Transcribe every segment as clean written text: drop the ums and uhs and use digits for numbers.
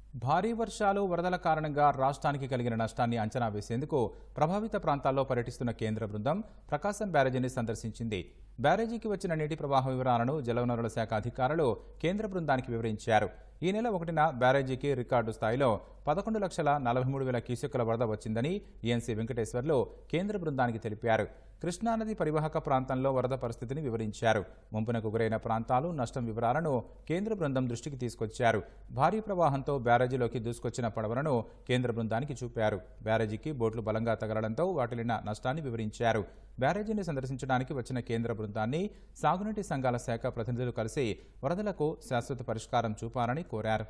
భారీ వర్షాలు వరదల కారణంగా రాష్ట్రానికి కలిగిన నష్టాన్ని అంచనా వేసేందుకు ప్రభావిత ప్రాంతాల్లో పర్యటిస్తున్న కేంద్ర బృందం ప్రకాశం బ్యారేజీని సందర్శించింది. బ్యారేజీకి వచ్చిన నీటి ప్రవాహ వివరాలను జలవనరుల శాఖ అధికారులు కేంద్ర బృందానికి వివరించారు. ఈ నెల 1న బ్యారేజీకి రికార్డు స్థాయిలో 11,43,000 క్యూసెక్కుల వరద వచ్చిందని ఈఎన్సీ వెంకటేశ్వర్లు కేంద్ర బృందానికి తెలిపారు. కృష్ణానది పరివాహక ప్రాంతంలో వరద పరిస్థితిని వివరించారు. ముంపునకు గురైన ప్రాంతాలు, నష్టం వివరాలను కేంద్ర బృందం దృష్టికి తీసుకొచ్చారు. భారీ ప్రవాహంతో బ్యారేజీలోకి దూసుకొచ్చిన పడవలను కేంద్ర బృందానికి చూపారు. బ్యారేజీకి బోట్లు బలంగా తగలడంతో వాటిల్లిన నష్టాన్ని వివరించారు. బ్యారేజీని సందర్శించడానికి వచ్చిన కేంద్ర బృందాన్ని సాగునీటి సంఘాల శాఖ ప్రతినిధులు కలిసి వరదలకు శాశ్వత పరిష్కారం చూపాలని కోరారు.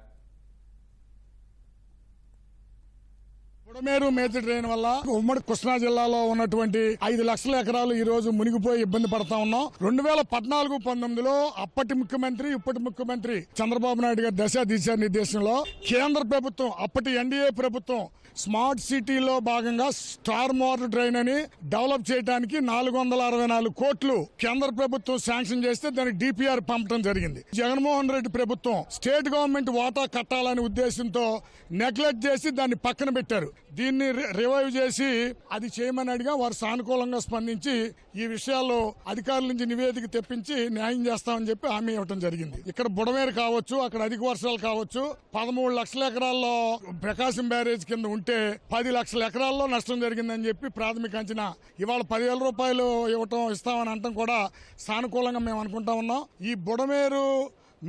బుడమేరు మేజర్ డ్రైన్ వల్ల ఉమ్మడి కృష్ణా జిల్లాలో ఉన్నటువంటి 5 లక్షల ఎకరాలు ఈ రోజు మునిగిపోయి ఇబ్బంది పడతా ఉన్నాం. 2014-19లో అప్పటి ముఖ్యమంత్రి ఇప్పటి ముఖ్యమంత్రి చంద్రబాబు నాయుడు గారి దిశా నిర్దేశంలో కేంద్ర ప్రభుత్వం, అప్పటి ఎన్డీఏ ప్రభుత్వం స్మార్ట్ సిటీలో భాగంగా స్టార్ వాటర్ డ్రైన్ అని డెవలప్ చేయడానికి 464 కోట్లు కేంద్ర ప్రభుత్వం శాంక్షన్ చేస్తే దానికి డిపిఆర్ పంపడం జరిగింది. జగన్మోహన్ రెడ్డి ప్రభుత్వం స్టేట్ గవర్నమెంట్ వాటా కట్టాలనే ఉద్దేశంతో నెగ్లెక్ట్ చేసి దాన్ని పక్కన పెట్టారు. దీన్ని రివైవ్ చేసి అది చేయమని అడిగా వారు సానుకూలంగా స్పందించి ఈ విషయాల్లో అధికారుల నుంచి నివేదిక తెప్పించి న్యాయం చేస్తామని చెప్పి హామీ ఇవ్వడం జరిగింది. ఇక్కడ బుడమేరు కావచ్చు, అక్కడ అధిక వర్షాలు కావచ్చు, 13 లక్షల ఎకరాల్లో ప్రకాశం బ్యారేజ్ కింద ఉంటే 10 లక్షల ఎకరాల్లో నష్టం జరిగిందని చెప్పి ప్రాథమిక అంచనా. ఇవాళ 10,000 రూపాయలు ఇస్తామని అంటాం కూడా సానుకూలంగా మేము అనుకుంటా ఉన్నాం. ఈ బుడమేరు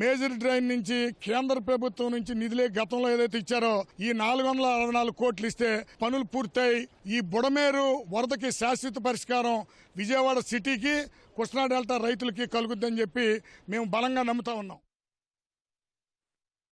మేజర్ డ్రైన్ నుంచి కేంద్ర ప్రభుత్వం నుంచి నిధులే గతంలో ఏదైతే ఇచ్చారో ఈ 464 కోట్లు ఇస్తే పనులు పూర్తయి ఈ బుడమేరు వరదకి శాశ్వత పరిష్కారం విజయవాడ సిటీకి, కృష్ణా డెల్టా రైతులకి కలుగుద్దని చెప్పి మేము బలంగా నమ్ముతా ఉన్నాం.